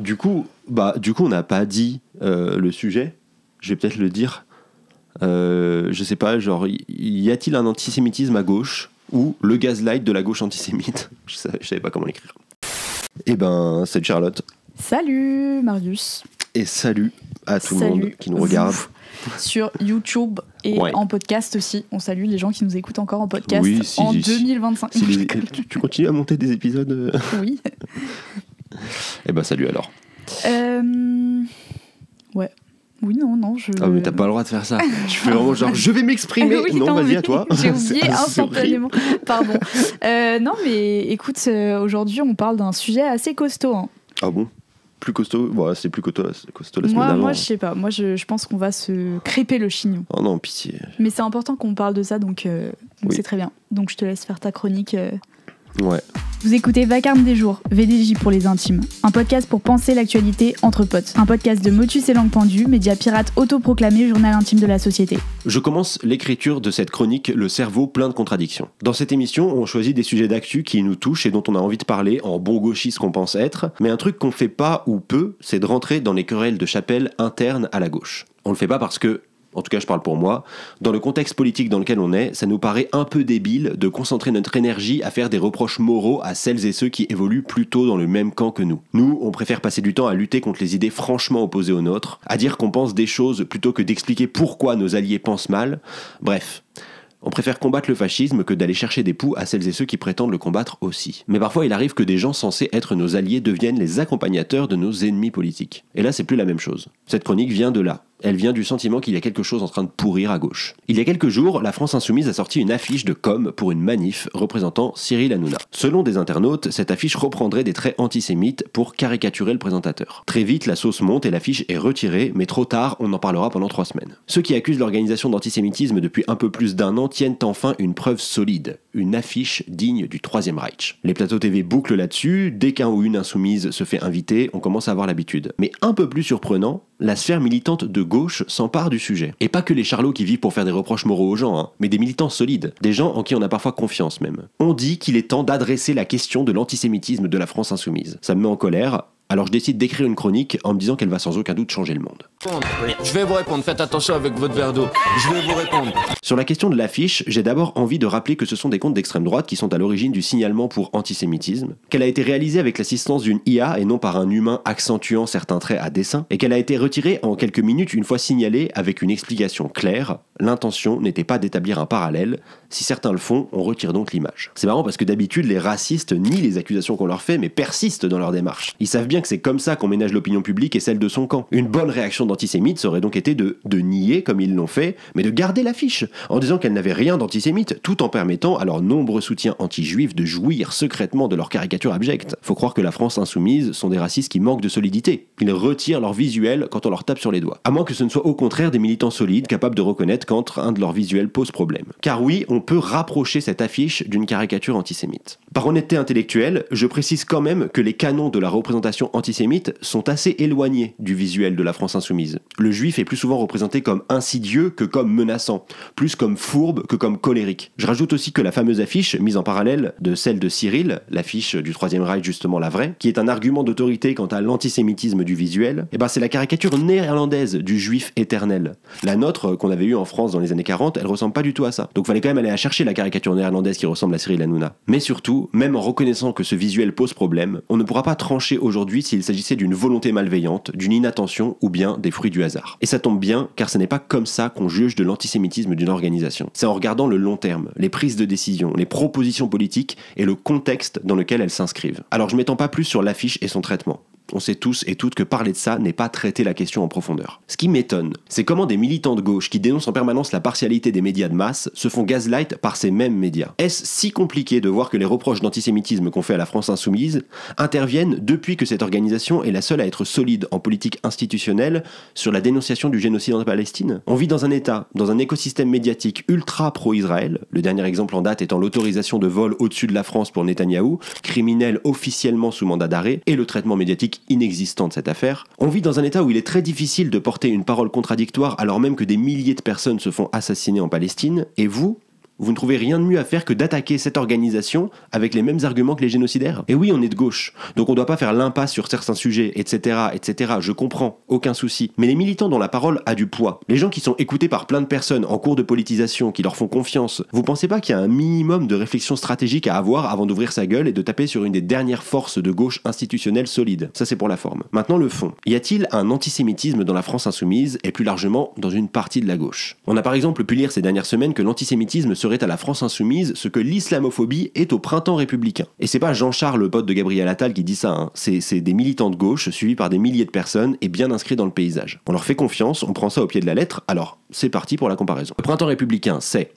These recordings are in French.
Du coup, on n'a pas dit le sujet. Je vais peut-être le dire. Je sais pas, genre, y a-t-il un antisémitisme à gauche ou le gaslight de la gauche antisémite? Je savais pas comment l'écrire. Eh ben, salut Charlotte. Salut Marius. Et salut à tout le monde qui nous regarde. Sur YouTube et en podcast aussi. On salue les gens qui nous écoutent encore en podcast en 2025. Tu continues à monter des épisodes Oui. Eh ben, salut alors. Ouais. Oui, non. Ah, mais t'as pas le droit de faire ça. Tu fais vraiment genre, je vais m'exprimer. Oui, non, vas-y, à toi. J'ai oublié instantanément. Pardon. Non, mais écoute, aujourd'hui, on parle d'un sujet assez costaud. Hein. Ah bon? Plus costaud? Bon, c'est plus costaud la semaine d'avant. Moi, je sais pas. Moi, je pense qu'on va se crêper le chignon. Oh non, pitié. Mais c'est important qu'on parle de ça, donc oui. C'est très bien. Donc, je te laisse faire ta chronique. Ouais. Vous écoutez Vacarme des jours, VDJ pour les intimes. Un podcast pour penser l'actualité entre potes. Un podcast de Motus et Langue Pendue, média pirate autoproclamé journal intime de la société. Je commence l'écriture de cette chronique, le cerveau plein de contradictions. Dans cette émission, on choisit des sujets d'actu qui nous touchent et dont on a envie de parler en bon gauchiste qu'on pense être. Mais un truc qu'on fait pas ou peu, c'est de rentrer dans les querelles de chapelle internes à la gauche. On le fait pas parce que, en tout cas je parle pour moi, dans le contexte politique dans lequel on est, ça nous paraît un peu débile de concentrer notre énergie à faire des reproches moraux à celles et ceux qui évoluent plutôt dans le même camp que nous. Nous, on préfère passer du temps à lutter contre les idées franchement opposées aux nôtres, à dire qu'on pense des choses plutôt que d'expliquer pourquoi nos alliés pensent mal. Bref. On préfère combattre le fascisme que d'aller chercher des poux à celles et ceux qui prétendent le combattre aussi. Mais parfois il arrive que des gens censés être nos alliés deviennent les accompagnateurs de nos ennemis politiques. Et là c'est plus la même chose. Cette chronique vient de là. Elle vient du sentiment qu'il y a quelque chose en train de pourrir à gauche. Il y a quelques jours, la France Insoumise a sorti une affiche de com pour une manif représentant Cyril Hanouna. Selon des internautes, cette affiche reprendrait des traits antisémites pour caricaturer le présentateur. Très vite, la sauce monte et l'affiche est retirée, mais trop tard, on en parlera pendant 3 semaines. Ceux qui accusent l'organisation d'antisémitisme depuis un peu plus d'1 an tiennent enfin une preuve solide, une affiche digne du Troisième Reich. Les plateaux TV bouclent là-dessus, dès qu'un ou une insoumise se fait inviter, on commence à avoir l'habitude. Mais un peu plus surprenant, la sphère militante de gauche s'empare du sujet. Et pas que les charlots qui vivent pour faire des reproches moraux aux gens, mais des militants solides, des gens en qui on a parfois confiance même. On dit qu'il est temps d'adresser la question de l'antisémitisme de la France insoumise. Ça me met en colère, alors je décide d'écrire une chronique en me disant qu'elle va sans aucun doute changer le monde. Je vais vous répondre, faites attention avec votre verre d'eau. Je vais vous répondre. Sur la question de l'affiche, j'ai d'abord envie de rappeler que ce sont des comptes d'extrême droite qui sont à l'origine du signalement pour antisémitisme, qu'elle a été réalisée avec l'assistance d'une IA et non par un humain accentuant certains traits à dessein, et qu'elle a été retirée en quelques minutes une fois signalée avec une explication claire. L'intention n'était pas d'établir un parallèle. Si certains le font, on retire donc l'image. C'est marrant parce que d'habitude, les racistes nient les accusations qu'on leur fait, mais persistent dans leur démarche. Ils savent bien que c'est comme ça qu'on ménage l'opinion publique et celle de son camp. Une bonne réaction d'antisémite aurait donc été de nier, comme ils l'ont fait, mais de garder l'affiche, en disant qu'elle n'avait rien d'antisémite, tout en permettant à leurs nombreux soutiens anti-juifs de jouir secrètement de leur caricature abjecte. Faut croire que la France insoumise sont des racistes qui manquent de solidité. Ils retirent leur visuel quand on leur tape sur les doigts. À moins que ce ne soit au contraire des militants solides capables de reconnaître quand un de leurs visuels pose problème. Car oui, on peut rapprocher cette affiche d'une caricature antisémite. Par honnêteté intellectuelle, je précise quand même que les canons de la représentation antisémite sont assez éloignés du visuel de la France insoumise. Le juif est plus souvent représenté comme insidieux que comme menaçant, plus comme fourbe que comme colérique. Je rajoute aussi que la fameuse affiche, mise en parallèle de celle de Cyril, l'affiche du Troisième Reich justement la vraie, qui est un argument d'autorité quant à l'antisémitisme du visuel, c'est la caricature néerlandaise du juif éternel. La nôtre, qu'on avait eue en France dans les années 40, elle ressemble pas du tout à ça. Donc fallait quand même aller à chercher la caricature néerlandaise qui ressemble à Cyril Hanouna. Mais surtout, même en reconnaissant que ce visuel pose problème, on ne pourra pas trancher aujourd'hui s'il s'agissait d'une volonté malveillante, d'une inattention ou bien des fruits du hasard. Et ça tombe bien, car ce n'est pas comme ça qu'on juge de l'antisémitisme d'une organisation. C'est en regardant le long terme, les prises de décision, les propositions politiques et le contexte dans lequel elles s'inscrivent. Alors je m'étends pas plus sur l'affiche et son traitement. On sait tous et toutes que parler de ça n'est pas traiter la question en profondeur. Ce qui m'étonne, c'est comment des militants de gauche qui dénoncent en permanence la partialité des médias de masse se font gaslight par ces mêmes médias. Est-ce si compliqué de voir que les reproches d'antisémitisme qu'on fait à la France insoumise interviennent depuis que cette organisation est la seule à être solide en politique institutionnelle sur la dénonciation du génocide en Palestine ? On vit dans un État, dans un écosystème médiatique ultra pro-Israël, le dernier exemple en date étant l'autorisation de vol au-dessus de la France pour Netanyahou, criminel officiellement sous mandat d'arrêt, et le traitement médiatique inexistant de cette affaire. On vit dans un état où il est très difficile de porter une parole contradictoire alors même que des milliers de personnes se font assassiner en Palestine, et vous Vous ne trouvez rien de mieux à faire que d'attaquer cette organisation avec les mêmes arguments que les génocidaires? Et oui, on est de gauche, donc on ne doit pas faire l'impasse sur certains sujets, etc., etc., je comprends, aucun souci. Mais les militants dont la parole a du poids, les gens qui sont écoutés par plein de personnes en cours de politisation, qui leur font confiance, vous pensez pas qu'il y a un minimum de réflexion stratégique à avoir avant d'ouvrir sa gueule et de taper sur une des dernières forces de gauche institutionnelle solide? Ça c'est pour la forme. Maintenant le fond. Y a-t-il un antisémitisme dans la France insoumise et plus largement dans une partie de la gauche? On a par exemple pu lire ces dernières semaines que l'antisémitisme serait à la France insoumise ce que l'islamophobie est au printemps républicain. Et c'est pas Jean-Charles, le pote de Gabriel Attal, qui dit ça, hein. C'est des militants de gauche suivis par des milliers de personnes et bien inscrits dans le paysage. On leur fait confiance, on prend ça au pied de la lettre, alors c'est parti pour la comparaison. Le printemps républicain, c'est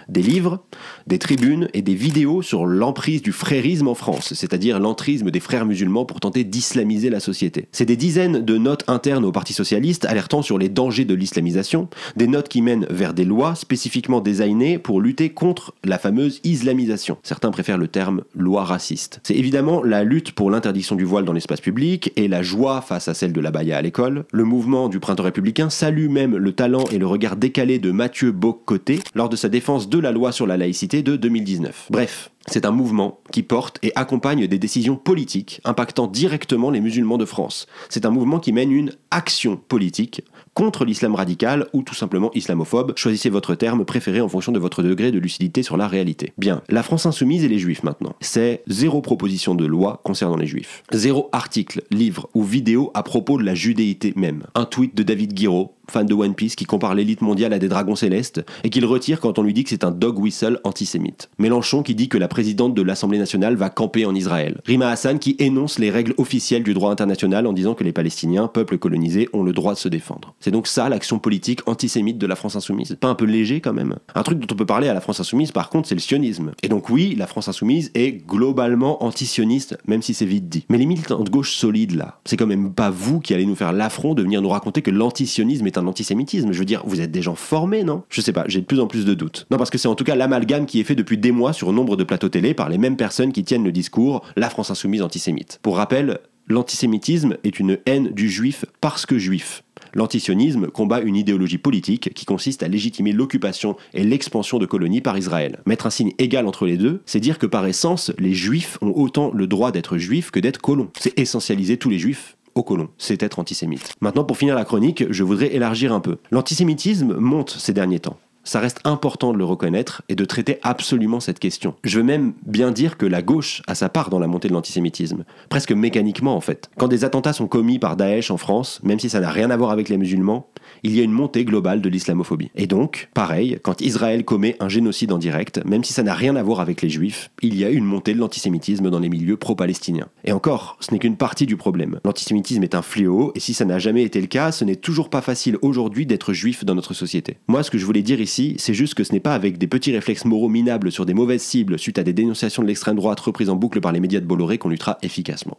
des livres, des tribunes et des vidéos sur l'emprise du frérisme en France, c'est-à-dire l'entrisme des frères musulmans pour tenter d'islamiser la société. C'est des dizaines de notes internes au Parti socialiste alertant sur les dangers de l'islamisation, des notes qui mènent vers des lois spécifiquement designées pour lutter contre la fameuse islamisation. Certains préfèrent le terme loi raciste. C'est évidemment la lutte pour l'interdiction du voile dans l'espace public et la joie face à celle de l'abaya à l'école. Le mouvement du printemps républicain salue même le talent et le regard décalé de Mathieu Bock-Côté lors de sa défense de la loi sur la laïcité de 2019. Bref, c'est un mouvement qui porte et accompagne des décisions politiques impactant directement les musulmans de France. C'est un mouvement qui mène une action politique contre l'islam radical ou tout simplement islamophobe. Choisissez votre terme préféré en fonction de votre degré de lucidité sur la réalité. Bien, la France insoumise et les juifs maintenant. C'est 0 proposition de loi concernant les juifs. 0 article, livre ou vidéo à propos de la judéité même. Un tweet de David Guiraud, fan de One Piece, qui compare l'élite mondiale à des dragons célestes et qu'il retire quand on lui dit que c'est un dog whistle antisémite. Mélenchon qui dit que la présidente de l'Assemblée nationale va camper en Israël. Rima Hassan qui énonce les règles officielles du droit international en disant que les Palestiniens, peuple colonisé, ont le droit de se défendre. C'est donc ça l'action politique antisémite de la France insoumise. Pas un peu léger quand même? Un truc dont on peut parler à la France insoumise par contre, c'est le sionisme. Et donc oui, la France insoumise est globalement antisioniste, même si c'est vite dit. Mais les militants de gauche solides là, c'est quand même pas vous qui allez nous faire l'affront de venir nous raconter que l'antisionisme est un antisémitisme. Je veux dire, vous êtes des gens formés, non? Je sais pas, j'ai de plus en plus de doutes. Non, parce que c'est en tout cas l'amalgame qui est fait depuis des mois sur nombre de plateaux télé par les mêmes personnes qui tiennent le discours « la France insoumise antisémite ». Pour rappel, l'antisémitisme est une haine du juif parce que juif. L'antisionisme combat une idéologie politique qui consiste à légitimer l'occupation et l'expansion de colonies par Israël. Mettre un signe égal entre les deux, c'est dire que par essence, les juifs ont autant le droit d'être juifs que d'être colons. C'est essentialiser tous les juifs aux colons, c'est être antisémite. Maintenant, pour finir la chronique, je voudrais élargir un peu. L'antisémitisme monte ces derniers temps. Ça reste important de le reconnaître et de traiter absolument cette question. Je veux même bien dire que la gauche a sa part dans la montée de l'antisémitisme, presque mécaniquement en fait. Quand des attentats sont commis par Daesh en France, même si ça n'a rien à voir avec les musulmans, il y a une montée globale de l'islamophobie. Et donc, pareil, quand Israël commet un génocide en direct, même si ça n'a rien à voir avec les juifs, il y a une montée de l'antisémitisme dans les milieux pro-palestiniens. Et encore, ce n'est qu'une partie du problème. L'antisémitisme est un fléau, et si ça n'a jamais été le cas, ce n'est toujours pas facile aujourd'hui d'être juif dans notre société. Moi, ce que je voulais dire ici, c'est juste que ce n'est pas avec des petits réflexes moraux minables sur des mauvaises cibles suite à des dénonciations de l'extrême droite reprises en boucle par les médias de Bolloré qu'on luttera efficacement.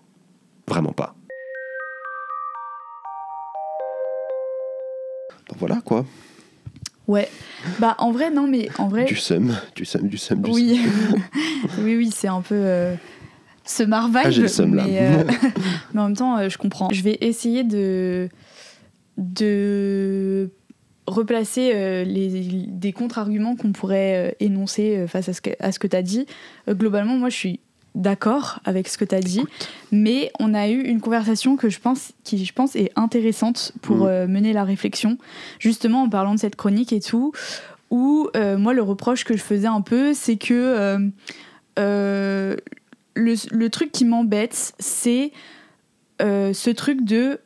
Vraiment pas. Ben voilà quoi. Ouais. Bah en vrai, non mais en vrai... Du seum. Oui, oui, c'est un peu... ce marvibe. Ah, j'ai le seum là. Mais en même temps, je comprends. Je vais essayer de replacer des contre-arguments qu'on pourrait énoncer face à ce que tu as dit. Globalement, moi, je suis d'accord avec ce que tu as dit, mais on a eu une conversation qui, je pense, est intéressante pour mener la réflexion, justement en parlant de cette chronique et tout, où moi, le reproche que je faisais un peu, c'est que le truc qui m'embête, c'est ce truc de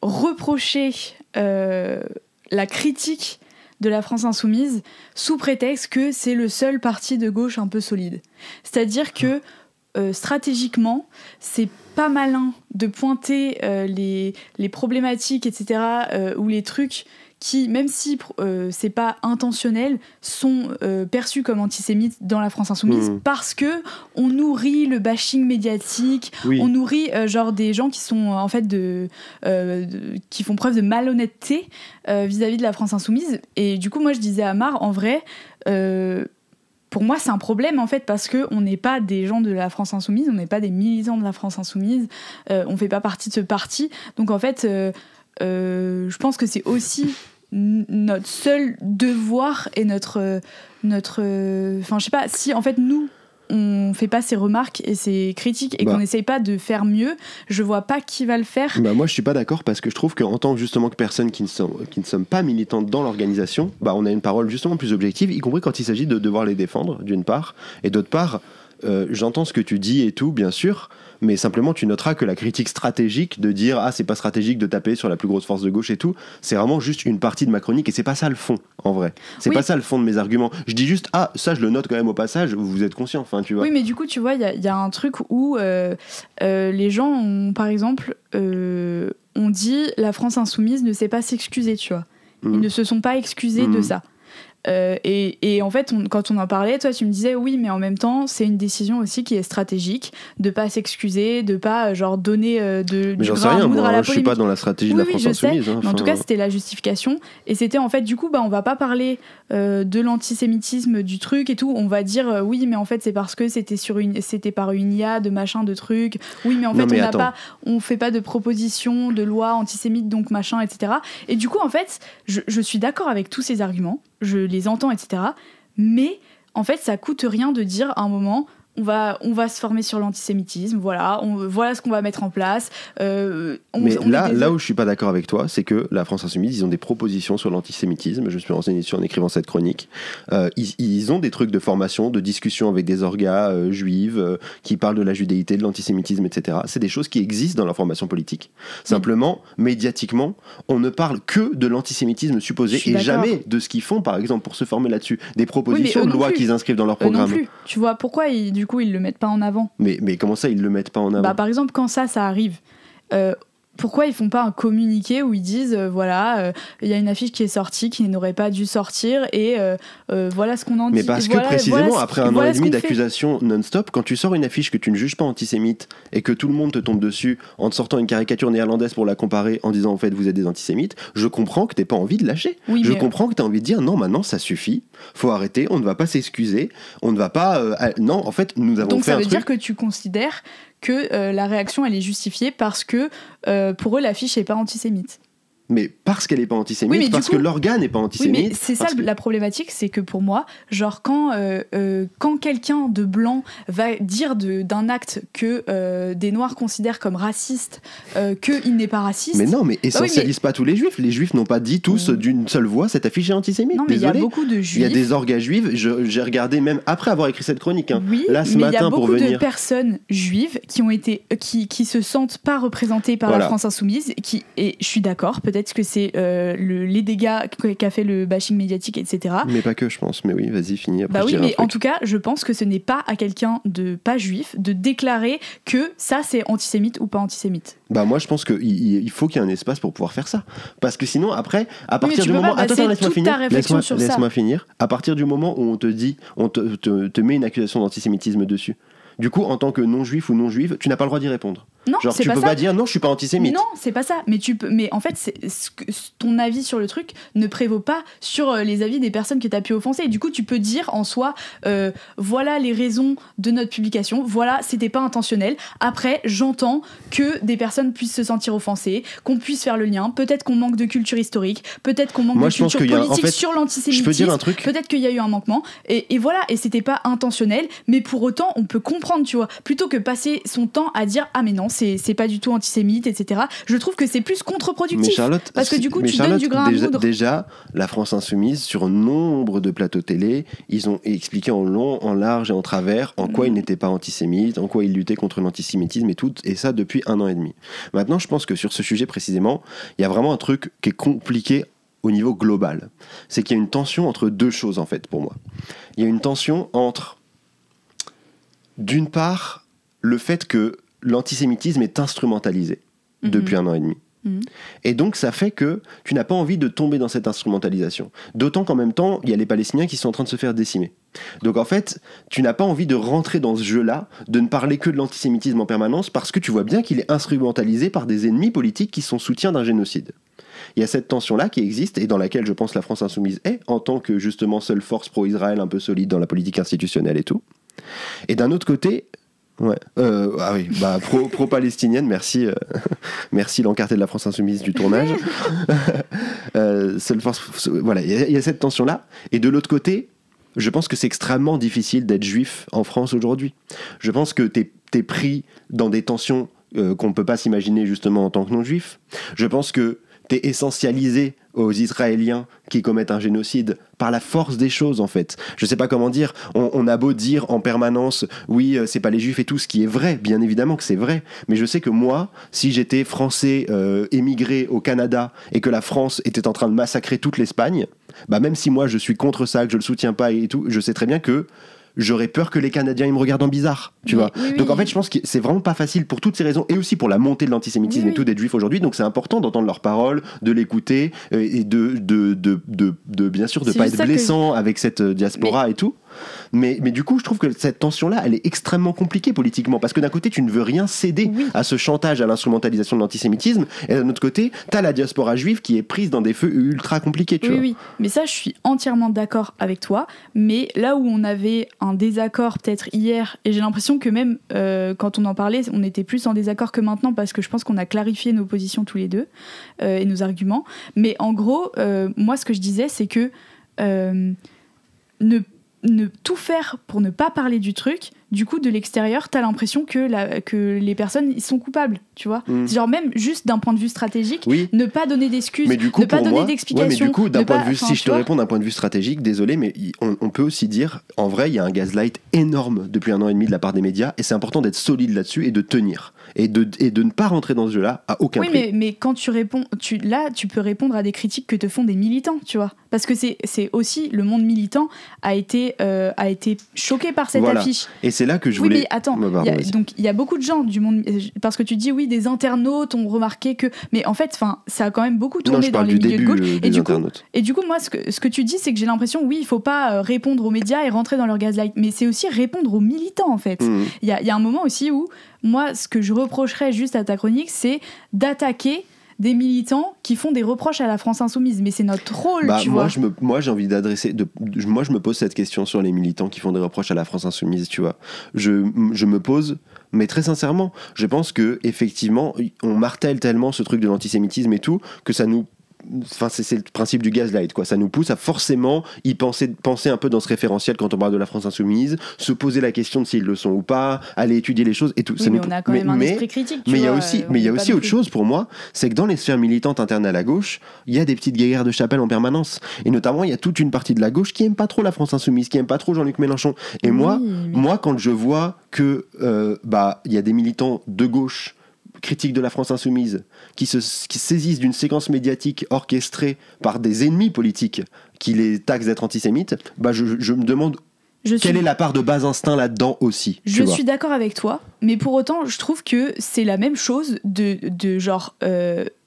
reprocher la critique de la France insoumise sous prétexte que c'est le seul parti de gauche un peu solide. C'est-à-dire que stratégiquement, c'est pas malin de pointer les problématiques, etc., ou les trucs qui, même si c'est pas intentionnel, sont perçus comme antisémites dans la France insoumise parce que on nourrit le bashing médiatique, on nourrit genre des gens qui sont en fait qui font preuve de malhonnêteté vis-à-vis de la France insoumise. Et du coup, moi, je disais à Mar, en vrai, pour moi, c'est un problème en fait parce que on n'est pas des gens de la France insoumise, on n'est pas des militants de la France insoumise, on fait pas partie de ce parti. Donc en fait, je pense que c'est aussi notre seul devoir et notre enfin je sais pas, si en fait nous on fait pas ces remarques et ces critiques et qu'on n'essaye pas de faire mieux, je vois pas qui va le faire. Moi je suis pas d'accord, parce que je trouve qu'en tant que justement que personne qui ne sommes pas militantes dans l'organisation, on a une parole justement plus objective, y compris quand il s'agit de devoir les défendre d'une part, et d'autre part j'entends ce que tu dis et tout bien sûr, mais simplement tu noteras que la critique stratégique de dire c'est pas stratégique de taper sur la plus grosse force de gauche et tout, c'est vraiment juste une partie de ma chronique, et c'est pas ça le fond en vrai, c'est pas ça le fond de mes arguments. Je dis juste ça je le note quand même au passage, vous êtes conscient, enfin tu vois. Oui, mais du coup tu vois il y a un truc où les gens ont, par exemple on dit la France insoumise ne sait pas s'excuser, tu vois. Ils ne se sont pas excusés de ça. Et en fait, quand on en parlait, toi tu me disais oui, mais en même temps c'est une décision aussi qui est stratégique, de pas s'excuser, de pas donner mais j'en sais rien, moi je suis pas dans la stratégie de la France insoumise, mais en tout cas c'était la justification, et c'était en fait du coup on va pas parler de l'antisémitisme du truc et tout, on va dire oui mais en fait c'est parce que c'était par une IA de machin de truc, oui mais en fait on fait pas de proposition de loi antisémite donc machin, etc. Et du coup en fait je suis d'accord avec tous ces arguments, je les entends, etc. Mais en fait, ça coûte rien de dire à un moment, on va se former sur l'antisémitisme, voilà ce qu'on va mettre en place. Mais là où je suis pas d'accord avec toi, c'est que la France insoumise, ils ont des propositions sur l'antisémitisme. Je me suis renseigné dessus en écrivant cette chronique. Ils ont des trucs de formation, de discussion avec des orgas juives qui parlent de la judéité, de l'antisémitisme, etc. C'est des choses qui existent dans leur formation politique. Simplement, médiatiquement, on ne parle que de l'antisémitisme supposé et jamais de ce qu'ils font, par exemple, pour se former là-dessus. Des propositions de loi qu'ils inscrivent dans leur programme. Non plus. Tu vois, pourquoi du coup ils le mettent pas en avant? Mais comment ça ils le mettent pas en avant? Par exemple quand ça arrive, pourquoi ils font pas un communiqué où ils disent il y a une affiche qui est sortie qui n'aurait pas dû sortir et voilà ce qu'on en dit. Mais parce que précisément après un an et demi d'accusations non-stop, quand tu sors une affiche que tu ne juges pas antisémite et que tout le monde te tombe dessus en te sortant une caricature néerlandaise pour la comparer en disant en fait vous êtes des antisémites, je comprends que t'aies pas envie de lâcher. Je comprends que t'as envie de dire non, maintenant ça suffit, faut arrêter, on ne va pas s'excuser, on ne va pas non en fait nous avons donc fait un truc. Donc ça veut dire que tu considères que la réaction elle est justifiée parce que pour eux l'affiche est pas antisémite. Mais parce qu'elle est pas antisémite, parce que l'organe n'est pas antisémite. Oui, mais c'est ça la problématique, c'est que pour moi, genre quand quelqu'un de blanc va dire d'un acte que des noirs considèrent comme raciste, qu'il n'est pas raciste. Mais non, mais essentialise pas tous les juifs. Les juifs n'ont pas dit tous d'une seule voix cette affiche est antisémite. Non, mais il y a beaucoup de juifs. Il y a des orgas juifs. J'ai regardé même après avoir écrit cette chronique. Oui, là ce matin pour venir. Il y a beaucoup de personnes juives qui se sentent pas représentées par la France insoumise. Et je suis d'accord. Peut-être que c'est les dégâts qu'a fait le bashing médiatique, etc. Mais pas que, je pense. Mais oui, vas-y, finis. Bah oui, mais en tout cas, je pense que ce n'est pas à quelqu'un de pas juif de déclarer que ça, c'est antisémite ou pas antisémite. Moi, je pense qu'il faut qu'il y ait un espace pour pouvoir faire ça. Parce que sinon, après, à partir du moment... Attends, laisse-moi finir. À partir du moment où on te dit, on te met une accusation d'antisémitisme dessus, du coup, en tant que non-juif ou non-juive, tu n'as pas le droit d'y répondre. Non, genre, tu peux pas dire non, je suis pas antisémite. Non, c'est pas ça. Mais en fait, ton avis sur le truc ne prévaut pas sur les avis des personnes que tu as pu offenser. Et du coup, tu peux dire en soi, voilà les raisons de notre publication. Voilà, c'était pas intentionnel. Après, j'entends que des personnes puissent se sentir offensées, qu'on puisse faire le lien. Peut-être qu'on manque de culture historique. Peut-être qu'on manque de culture politique sur l'antisémitisme. Je peux dire un truc. Peut-être qu'il y a eu un manquement. Et voilà. Et c'était pas intentionnel. Mais pour autant, on peut comprendre, tu vois. Plutôt que passer son temps à dire ah mais non. C'est pas du tout antisémite, etc. Je trouve que c'est plus contre-productif. Mais Charlotte, parce que du coup, tu donnes du grain à moudre. Déjà, la France insoumise, sur nombre de plateaux télé, ils ont expliqué en long, en large et en travers en quoi ils n'étaient pas antisémites, en quoi ils luttaient contre l'antisémitisme et tout, et ça depuis 1 an et demi. Maintenant, je pense que sur ce sujet précisément, il y a vraiment un truc qui est compliqué au niveau global. C'est qu'il y a une tension entre deux choses, en fait, pour moi. Il y a une tension entre, d'une part, le fait que l'antisémitisme est instrumentalisé depuis 1 an et demi. Et donc ça fait que tu n'as pas envie de tomber dans cette instrumentalisation. D'autant qu'en même temps, il y a les Palestiniens qui sont en train de se faire décimer. Donc en fait, tu n'as pas envie de rentrer dans ce jeu-là, de ne parler que de l'antisémitisme en permanence, parce que tu vois bien qu'il est instrumentalisé par des ennemis politiques qui sont soutiens d'un génocide. Il y a cette tension-là qui existe et dans laquelle je pense la France insoumise est, en tant que justement seule force pro-Israël un peu solide dans la politique institutionnelle et tout. Et d'un autre côté, Ouais. Ah oui, bah pro-palestinienne, merci, merci l'encarté de la France Insoumise du tournage. Seule force, voilà, il y a cette tension-là. Et de l'autre côté, je pense que c'est extrêmement difficile d'être juif en France aujourd'hui. Je pense que t'es pris dans des tensions qu'on ne peut pas s'imaginer justement en tant que non-juif. Je pense que t'es essentialisé aux Israéliens qui commettent un génocide par la force des choses, en fait. Je sais pas comment dire, on a beau dire en permanence oui, c'est pas les juifs et tout, ce qui est vrai, bien évidemment que c'est vrai, mais je sais que moi, si j'étais français émigré au Canada et que la France était en train de massacrer toute l'Espagne, bah même si moi je suis contre ça, que je le soutiens pas et tout, je sais très bien que j'aurais peur que les Canadiens ils me regardent en bizarre, tu vois. Oui, donc en fait, je pense que c'est vraiment pas facile pour toutes ces raisons et aussi pour la montée de l'antisémitisme et tout d'être juif aujourd'hui. Donc c'est important d'entendre leurs paroles, de l'écouter et de bien sûr de pas être blessant avec cette diaspora et tout. Mais du coup, je trouve que cette tension-là, elle est extrêmement compliquée politiquement parce que d'un côté, tu ne veux rien céder à ce chantage, à l'instrumentalisation de l'antisémitisme, et d'un autre côté, t'as la diaspora juive qui est prise dans des feux ultra compliqués, tu vois. Oui, mais ça, je suis entièrement d'accord avec toi. Mais là où on avait un désaccord peut-être hier, et j'ai l'impression que même quand on en parlait, on était plus en désaccord que maintenant parce que je pense qu'on a clarifié nos positions tous les deux et nos arguments. Mais en gros, moi, ce que je disais, c'est que ne tout faire pour ne pas parler du truc, du coup de l'extérieur t'as l'impression que les personnes ils sont coupables, tu vois. C'est genre même juste d'un point de vue stratégique, ne pas donner d'excuses, ne pas donner d'explications. Mais du coup d'un point de vue, si je te réponds d'un point de vue stratégique, désolé, mais on peut aussi dire en vrai il y a un gaslight énorme depuis 1 an et demi de la part des médias et c'est important d'être solide là-dessus et de tenir et de ne pas rentrer dans ce jeu-là à aucun prix. Mais quand tu réponds, tu peux répondre à des critiques que te font des militants, tu vois, parce que c'est aussi le monde militant a été choqué par cette affiche. Et c'est là que je voulais... Oui, mais attends, donc il y a beaucoup de gens du monde... Parce que tu dis, oui, des internautes ont remarqué que... Mais en fait, ça a quand même beaucoup tourné dans les milieux de gauche. Et du coup, moi, ce que tu dis, c'est que j'ai l'impression, oui, il faut pas répondre aux médias et rentrer dans leur gaslight. Mais c'est aussi répondre aux militants, en fait. Il y a un moment aussi où, moi, ce que je reprocherais juste à ta chronique, c'est d'attaquer des militants qui font des reproches à la France Insoumise, mais c'est notre rôle, tu vois. Moi, j'ai envie d'adresser... Moi, je me pose cette question sur les militants qui font des reproches à la France Insoumise, tu vois. Je me pose... Mais très sincèrement, je pense que effectivement, on martèle tellement ce truc de l'antisémitisme et tout, que ça nous... Enfin, c'est le principe du gaslight, quoi. Ça nous pousse à forcément y penser un peu dans ce référentiel quand on parle de la France Insoumise, se poser la question de s'ils le sont ou pas, aller étudier les choses et tout. Oui, mais on a quand même un esprit critique. Mais il y a aussi autre chose pour moi, c'est que dans les sphères militantes internes à la gauche, il y a des petites guerres de chapelle en permanence. Et notamment, il y a toute une partie de la gauche qui aime pas trop la France Insoumise, qui aime pas trop Jean-Luc Mélenchon. Et moi, quand je vois que il y a des militants de gauche critiques de la France Insoumise qui saisissent d'une séquence médiatique orchestrée par des ennemis politiques qui les taxent d'être antisémites, je me demande quelle est la part de bas instinct là-dedans aussi. Je suis d'accord avec toi, mais pour autant, je trouve que c'est la même chose de genre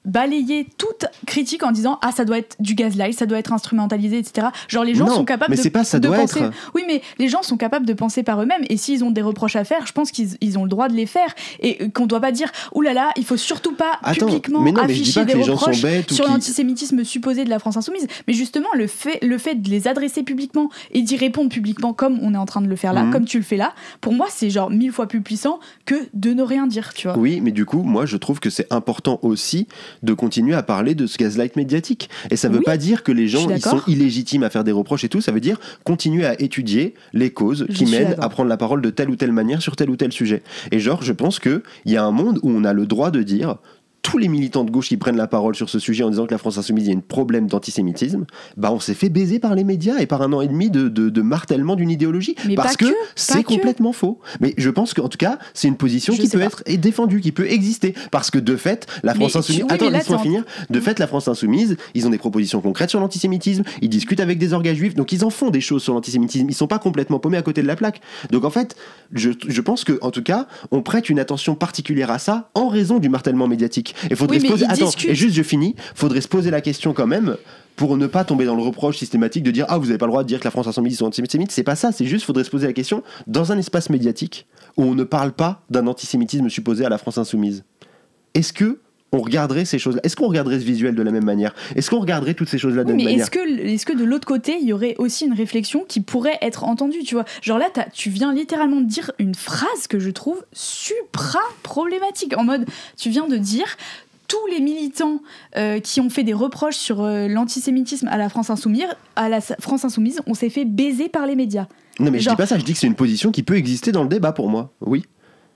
balayer toute critique en disant ça doit être du gaslight, ça doit être instrumentalisé, etc. Genre les gens sont capables de penser. Oui, mais les gens sont capables de penser par eux-mêmes et s'ils ont des reproches à faire, je pense qu'ils ont le droit de les faire et qu'on doit pas dire oulala, il faut surtout pas publiquement afficher des reproches sur l'antisémitisme supposé de la France Insoumise. Mais justement, le fait de les adresser publiquement et d'y répondre publiquement comme on est en train de le faire là, comme tu le fais là, pour moi c'est genre 1000 fois plus puissant que de ne rien dire, tu vois. Oui, mais du coup, moi je trouve que c'est important aussi de continuer à parler de ce gaslight médiatique. Et ça veut pas dire que les gens ils sont illégitimes à faire des reproches et tout, ça veut dire continuer à étudier les causes qui mènent à prendre la parole de telle ou telle manière sur tel ou tel sujet. Et genre, je pense qu'il y a un monde où on a le droit de dire tous les militants de gauche qui prennent la parole sur ce sujet en disant que la France Insoumise, il y a un problème d'antisémitisme, on s'est fait baiser par les médias et par 1 an et demi de martèlement d'une idéologie. Mais parce que c'est complètement faux. Mais je pense qu'en tout cas, c'est une position qui peut être défendue, qui peut exister. Parce que de fait, la France Insoumise... Attends, laisse-moi finir. De fait, la France Insoumise, ils ont des propositions concrètes sur l'antisémitisme, ils discutent avec des orgas juifs, donc ils en font des choses sur l'antisémitisme. Ils sont pas complètement paumés à côté de la plaque. Donc en fait, je pense qu'en tout cas, on prête une attention particulière à ça en raison du martèlement médiatique. Et faudrait se poser... Attends, et juste je finis. Faudrait se poser la question quand même pour ne pas tomber dans le reproche systématique de dire vous avez pas le droit de dire que la France Insoumise sont antisémites. C'est pas ça. C'est juste faudrait se poser la question dans un espace médiatique où on ne parle pas d'un antisémitisme supposé à la France Insoumise. Est-ce que on regarderait ces choses-là. Est-ce qu'on regarderait ce visuel de la même manière? Est-ce qu'on regarderait toutes ces choses-là de la même manière? Est-ce que de l'autre côté, il y aurait aussi une réflexion qui pourrait être entendue, tu vois? Genre là, tu viens littéralement de dire une phrase que je trouve supra problématique. En mode, tu viens de dire... Tous les militants qui ont fait des reproches sur l'antisémitisme à la France Insoumise, on s'est fait baiser par les médias. Non, mais je dis pas ça, je dis que c'est une position qui peut exister dans le débat pour moi, oui.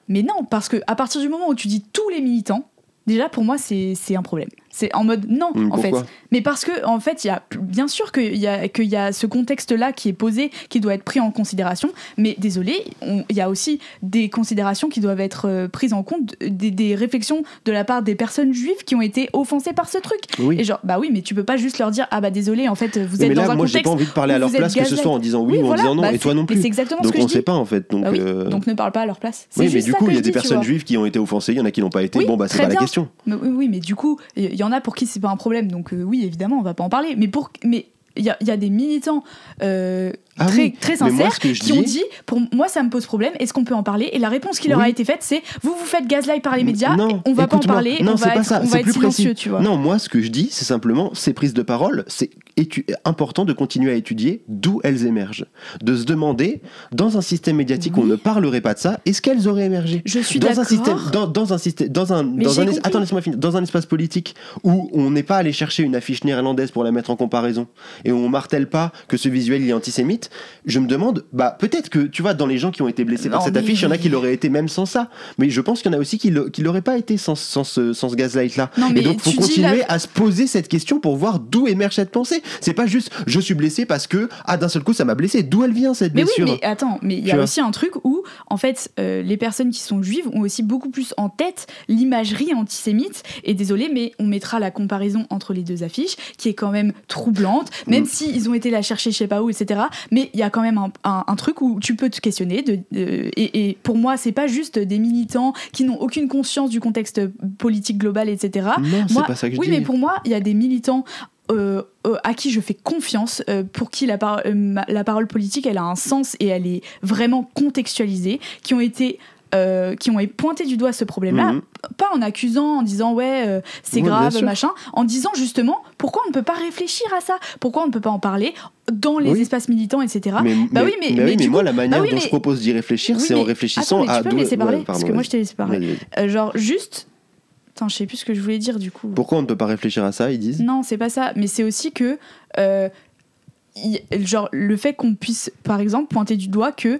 Mais non, parce qu'à partir du moment où tu dis tous les militants, déjà pour moi c'est un problème. C'est en mode non, en fait. Mais parce que, en fait, bien sûr qu'il y a ce contexte-là qui est posé, qui doit être pris en considération, mais désolé, il y a aussi des considérations qui doivent être prises en compte, des réflexions de la part des personnes juives qui ont été offensées par ce truc. Oui. Et genre, bah oui, mais tu peux pas juste leur dire, ah bah désolé, en fait, vous êtes là, dans un moi, contexte. J'ai pas envie de parler à leur place, que ce soit en disant oui ou en disant non, et toi non plus. C'est exactement donc ce que je dis. Donc on sait pas, en fait. Donc, bah oui, donc ne parle pas à leur place. Oui, mais du coup, il y a des personnes juives qui ont été offensées, il y en a qui l'ont pas été. Oui, bon, bah, c'est pas la question. Oui, mais du coup, il y en a pour qui c'est pas un problème, donc oui, évidemment, on va pas en parler. Mais il y a des militants très sincères qui ont dit, pour moi, ça me pose problème, est-ce qu'on peut en parler? Et la réponse qui leur a été faite, c'est, vous faites gaslight par les médias, non, on va pas en parler, non, on va être silencieux, tu vois. Non, moi, ce que je dis, c'est simplement, ces prises de parole, c'est important de continuer à étudier d'où elles émergent. De se demander, dans un système médiatique où on ne parlerait pas de ça, est-ce qu'elles auraient émergé? Je suis d'accord. Attends, laisse-moi finir. Dans un espace politique où on n'est pas allé chercher une affiche néerlandaise pour la mettre en comparaison, et où on martèle pas que ce visuel il est antisémite, je me demande, bah peut-être que tu vois, dans les gens qui ont été blessés par cette affiche, il y en a qui l'auraient été même sans ça, mais je pense qu'il y en a aussi qui l'auraient pas été sans ce gaslight là. Et donc faut continuer à se poser cette question pour voir d'où émerge cette pensée. C'est pas juste je suis blessé parce que d'un seul coup ça m'a blessé. D'où elle vient cette blessure? Oui, mais attends, mais il y a aussi un truc où en fait les personnes qui sont juives ont aussi beaucoup plus en tête l'imagerie antisémite, et désolé, mais on mettra la comparaison entre les deux affiches qui est quand même troublante, même si ils ont été la chercher je sais pas où, etc. Mais il y a quand même un truc où tu peux te questionner et pour moi c'est pas juste des militants qui n'ont aucune conscience du contexte politique global, etc. Non, c'est pas ça que je dis. Oui, mais pour moi il y a des militants à qui je fais confiance, pour qui la parole politique elle a un sens et elle est vraiment contextualisée, qui ont pointé du doigt ce problème-là, pas en accusant, en disant c'est grave, machin, en disant justement pourquoi on ne peut pas réfléchir à ça, pourquoi on ne peut pas en parler dans les espaces militants, etc. Mais moi la manière dont je propose d'y réfléchir, c'est en réfléchissant à... Tu peux me laisser parler, parce que moi je t'ai laissé parler. Genre juste... Attends, je sais plus ce que je voulais dire du coup. Pourquoi on ne peut pas réfléchir à ça, ils disent? Non, c'est pas ça, mais c'est aussi que... genre le fait qu'on puisse par exemple pointer du doigt que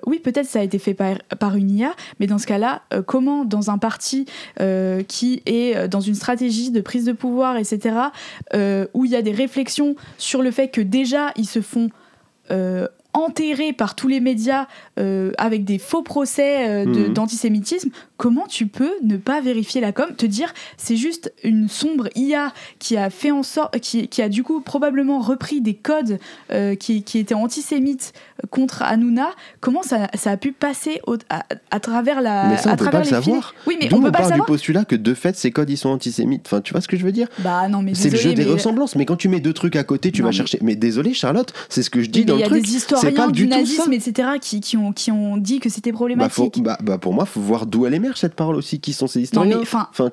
oui, peut-être ça a été fait par une IA, mais dans ce cas-là, comment dans un parti qui est dans une stratégie de prise de pouvoir, etc., où il y a des réflexions sur le fait que déjà ils se font enterrés par tous les médias avec des faux procès d'antisémitisme, comment tu peux ne pas vérifier la com, te dire c'est juste une sombre IA qui a fait en sorte, qui a du coup probablement repris des codes qui étaient antisémites contre Hanouna, comment ça a pu passer à travers la... Mais ça on peut pas le savoir. Oui, mais d'où on peut pas part le savoir du postulat que de fait ces codes ils sont antisémites. Enfin, tu vois ce que je veux dire? Bah non, mais c'est désolé, le jeu des ressemblances, mais quand tu mets deux trucs à côté, tu vas chercher. Mais désolé Charlotte, c'est ce que je dis dans le truc. Il y a des historiens du nazisme, etc., qui ont dit que c'était problématique. Pour moi, faut voir d'où elle émerge cette parole aussi. Qui sont ces historiens?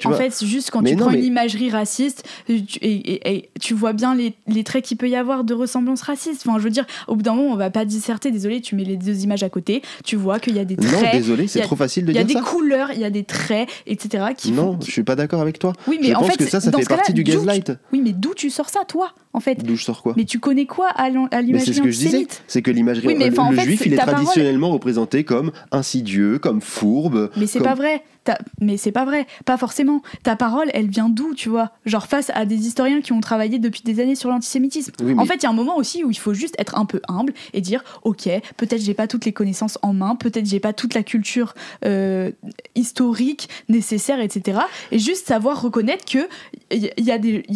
En fait, c'est juste quand tu prends une imagerie raciste et tu vois bien les traits qu'il peut y avoir de ressemblance raciste. Enfin, je veux dire, au bout d'un moment, on va pas disserter. Désolé, tu mets les deux images à côté, tu vois qu'il y a des traits. Non, désolé, c'est trop facile de dire ça. Il y a des couleurs, il y a des traits, etc. Je suis pas d'accord avec toi. Oui, mais je pense que ça fait partie du gaslight. Oui, mais d'où tu sors ça, toi, en fait? D'où je sors quoi? Mais tu connais quoi à l'imagerie antisémite? C'est ce que je disais. C'est que l'imagerie, le juif, il est traditionnellement représenté comme insidieux, comme fourbe. Mais c'est pas vrai. Mais c'est pas vrai, pas forcément. Ta parole, elle vient d'où, tu vois? Genre face à des historiens qui ont travaillé depuis des années sur l'antisémitisme. Oui, en fait, il y a un moment aussi où il faut juste être un peu humble et dire, ok, peut-être j'ai pas toutes les connaissances en main, peut-être j'ai pas toute la culture historique nécessaire, etc. Et juste savoir reconnaître que il y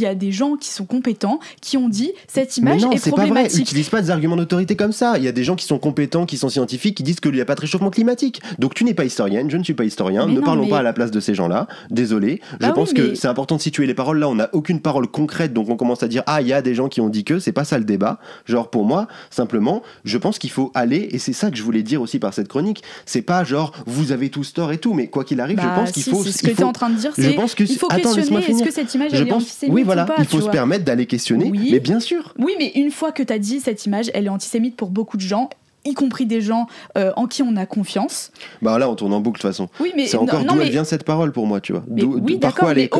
a des gens qui sont compétents, qui ont dit cette image est problématique. Mais non, c'est pas vrai. Utilise pas des arguments d'autorité comme ça. Il y a des gens qui sont compétents, qui sont scientifiques, qui disent qu'il n'y a pas de réchauffement climatique. Donc tu n'es pas historienne, je ne suis pas historien. parlons pas à la place de ces gens-là. Désolé. Je pense que c'est important de situer les paroles. Là, on n'a aucune parole concrète, donc on commence à dire il y a des gens qui ont dit que. C'est pas ça le débat. Genre, pour moi, simplement, je pense qu'il faut aller, et c'est ça que je voulais dire aussi par cette chronique. C'est pas genre vous avez tous tort et tout, mais quoi qu'il arrive, je pense qu'il faut. C'est ce que tu es en train de dire. Il faut questionner. Est-ce que cette image elle est antisémite oui, voilà, ou pas, il faut se permettre d'aller questionner. Oui. Mais bien sûr. Oui, mais une fois que tu as dit cette image, elle est antisémite pour beaucoup de gens, y compris des gens en qui on a confiance. Bah là, on tourne en boucle de toute façon. Oui, mais c'est encore d'où elle vient cette parole pour moi, tu vois. Oui, parfois, elle est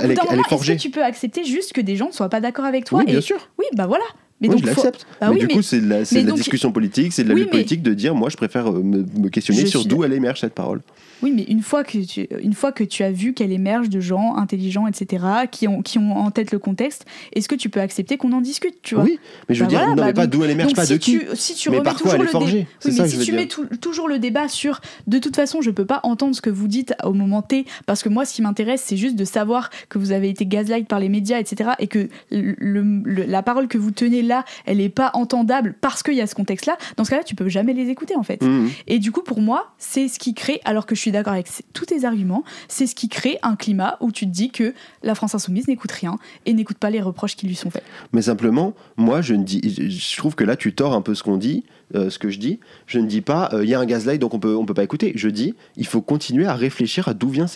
forgée. Est-ce que tu peux accepter juste que des gens ne soient pas d'accord avec toi? Oui, bien sûr. Oui, bah voilà. Mais donc, je l'accepte. Mais du coup, c'est de la discussion politique, c'est de la lutte politique de dire, moi, je préfère me questionner sur d'où elle émerge cette parole. Oui, mais une fois que tu as vu qu'elle émerge de gens intelligents, etc., qui ont en tête le contexte, est-ce que tu peux accepter qu'on en discute, tu vois? Oui, mais je veux dire, non, mais pas d'où elle émerge, pas de qui. Si tu mais remets par quoi elle est forgée. Oui, mais si tu mets toujours le débat sur de toute façon, je peux pas entendre ce que vous dites au moment T, parce que moi, ce qui m'intéresse, c'est juste de savoir que vous avez été gaslight par les médias, etc., et que la parole que vous tenez là, elle est pas entendable parce qu'il y a ce contexte-là. Dans ce cas-là, tu peux jamais les écouter, en fait. Et du coup, pour moi, c'est ce qui crée, alors que je suis d'accord avec tous tes arguments, c'est ce qui crée un climat où tu te dis que la France Insoumise n'écoute rien et n'écoute pas les reproches qui lui sont faits. Mais simplement, moi, je trouve que là, tu tords un peu ce qu'on dit, ce que je dis. Je ne dis pas, il y a un gaslight, donc on peut pas écouter. Je dis, il faut continuer à réfléchir à d'où viennent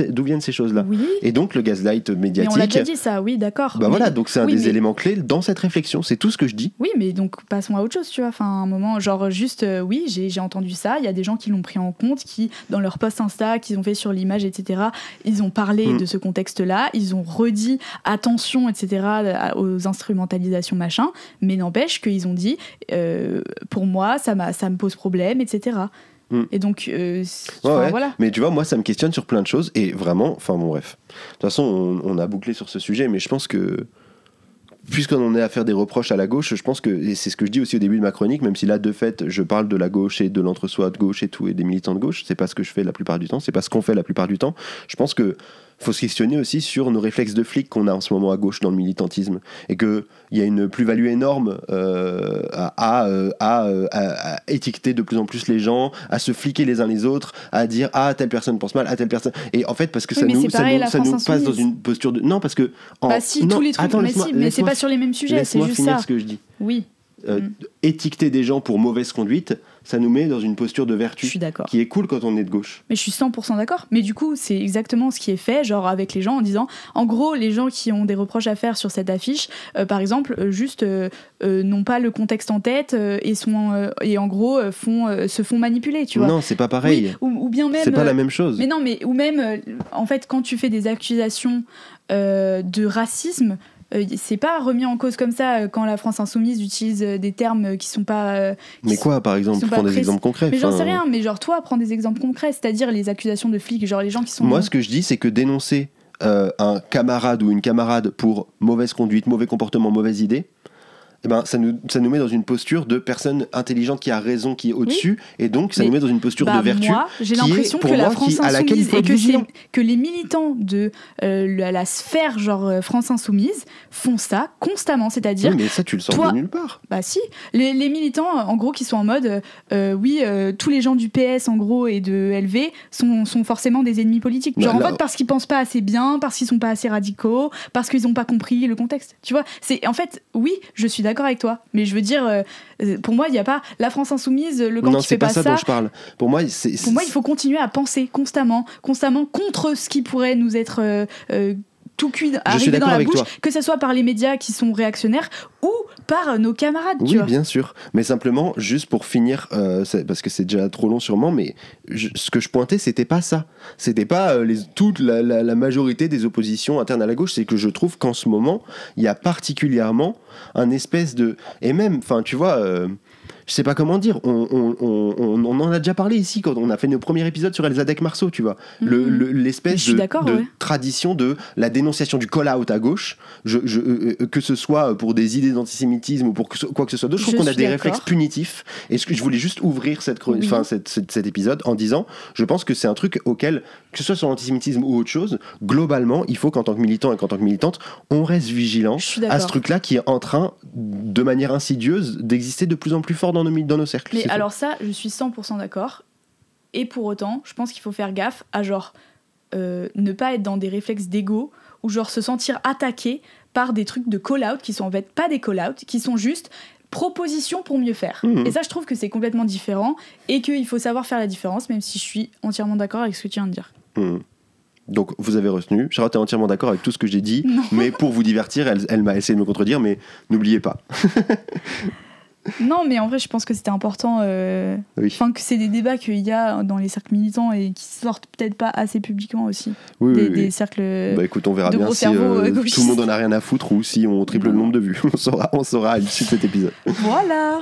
ces choses-là. Oui. Et donc, le gaslight médiatique... Mais on l'a déjà dit ça, oui, d'accord. Bah voilà, donc c'est un des éléments clés dans cette réflexion. C'est tout ce que je dis. Oui, mais donc passons à autre chose, tu vois. Enfin, un moment, genre juste, oui, j'ai entendu ça. Il y a des gens qui l'ont pris en compte, qui, dans leur post Insta, qu'ils ont fait sur l'image, etc., ils ont parlé de ce contexte-là. Ils ont redit attention, etc., aux instrumentalisations, machin. Mais n'empêche qu'ils ont dit, pour moi, ça me pose problème, etc. Et donc, voilà. Mais tu vois, moi, ça me questionne sur plein de choses. Et vraiment, enfin bon, bref. De toute façon, on a bouclé sur ce sujet, mais je pense que puisqu'on en est à faire des reproches à la gauche, je pense que, et c'est ce que je dis aussi au début de ma chronique, même si là, de fait, je parle de la gauche et de l'entre-soi de gauche et tout, et des militants de gauche, c'est pas ce que je fais la plupart du temps, c'est pas ce qu'on fait la plupart du temps. Je pense que faut se questionner aussi sur nos réflexes de flics qu'on a en ce moment à gauche dans le militantisme, et qu'il y a une plus-value énorme à étiqueter de plus en plus les gens, à se fliquer les uns les autres, à dire telle personne pense mal, telle personne, et en fait parce que ça nous passe dans une posture de tous les trucs. Attends, mais c'est pas sur les mêmes sujets, c'est juste finir ça. Ce que je dis. Oui. Étiqueter des gens pour mauvaise conduite, ça nous met dans une posture de vertu qui est cool quand on est de gauche. Mais je suis 100% d'accord. Mais du coup, c'est exactement ce qui est fait, genre avec les gens, en disant, en gros, les gens qui ont des reproches à faire sur cette affiche, par exemple, juste n'ont pas le contexte en tête et en gros se font manipuler, tu vois. Non, c'est pas pareil. Oui, ou bien même. C'est pas la même chose. Mais non, ou même, en fait, quand tu fais des accusations de racisme. C'est pas remis en cause comme ça quand la France Insoumise utilise des termes qui sont pas. Mais quoi, par exemple, prends des exemples concrets. Mais j'en sais rien, mais genre toi, prends des exemples concrets, c'est-à-dire les accusations de flics, genre les gens qui sont. Moi, ce que je dis, c'est que dénoncer un camarade ou une camarade pour mauvaise conduite, mauvais comportement, mauvaise idée, eh ben, ça nous met dans une posture de personne intelligente qui a raison, qui est au-dessus, et donc ça nous met dans une posture de vertu. Moi, j'ai l'impression que la France Insoumise et que les militants de la sphère genre France Insoumise font ça constamment, c'est-à-dire. Oui, mais ça, tu le sors de nulle part. Bah si, les militants, en gros, qui sont en mode, tous les gens du PS, en gros, et de LV sont forcément des ennemis politiques. Genre en fait parce qu'ils pensent pas assez bien, parce qu'ils sont pas assez radicaux, parce qu'ils ont pas compris le contexte. Tu vois, c'est en fait, oui, je suis d'accord avec toi, mais je veux dire, pour moi, il n'y a pas la France Insoumise, le camp qui fait pas ça. Non, c'est pas ça dont je parle. Pour moi, il faut continuer à penser constamment contre ce qui pourrait nous être tout cuit arrivé dans la bouche, que ce soit par les médias qui sont réactionnaires ou par nos camarades. Oui, bien sûr. Mais simplement, juste pour finir, parce que c'est déjà trop long sûrement, mais ce que je pointais, c'était pas ça. C'était pas toute la majorité des oppositions internes à la gauche. C'est que je trouve qu'en ce moment, il y a particulièrement un espèce de... Et même, enfin, tu vois... je sais pas comment dire, on en a déjà parlé ici quand on a fait nos premiers épisodes sur Elsa Marceau, tu vois. L'espèce de tradition de la dénonciation du call-out à gauche, que ce soit pour des idées d'antisémitisme ou pour quoi que ce soit d'autre. Je trouve qu'on a des réflexes punitifs. Et je voulais juste ouvrir cet épisode en disant, je pense que c'est un truc auquel, que ce soit sur l'antisémitisme ou autre chose, globalement, il faut qu'en tant que militant et qu'en tant que militante, on reste vigilant à ce truc-là qui est en train, de manière insidieuse, d'exister de plus en plus fort dans nos cercles. Mais alors ça, je suis 100% d'accord. Et pour autant, je pense qu'il faut faire gaffe à genre ne pas être dans des réflexes d'ego ou genre se sentir attaqué par des trucs de call-out qui sont en fait pas des call-out, qui sont juste propositions pour mieux faire. Et ça, je trouve que c'est complètement différent et qu'il faut savoir faire la différence, même si je suis entièrement d'accord avec ce que tu viens de dire. Donc vous avez retenu, Charlotte est entièrement d'accord avec tout ce que j'ai dit, mais pour vous divertir, elle m'a essayé de me contredire, mais n'oubliez pas. Non, mais en vrai, je pense que c'était important. Oui. Que c'est des débats qu'il y a dans les cercles militants et qui sortent peut-être pas assez publiquement aussi. Oui. Des cercles. Bah écoute, on verra de bien gros si cerveaux, tout gauchistes. le monde en a rien à foutre ou si on triple le nombre de vues. On saura à l'issue de cet épisode. Voilà.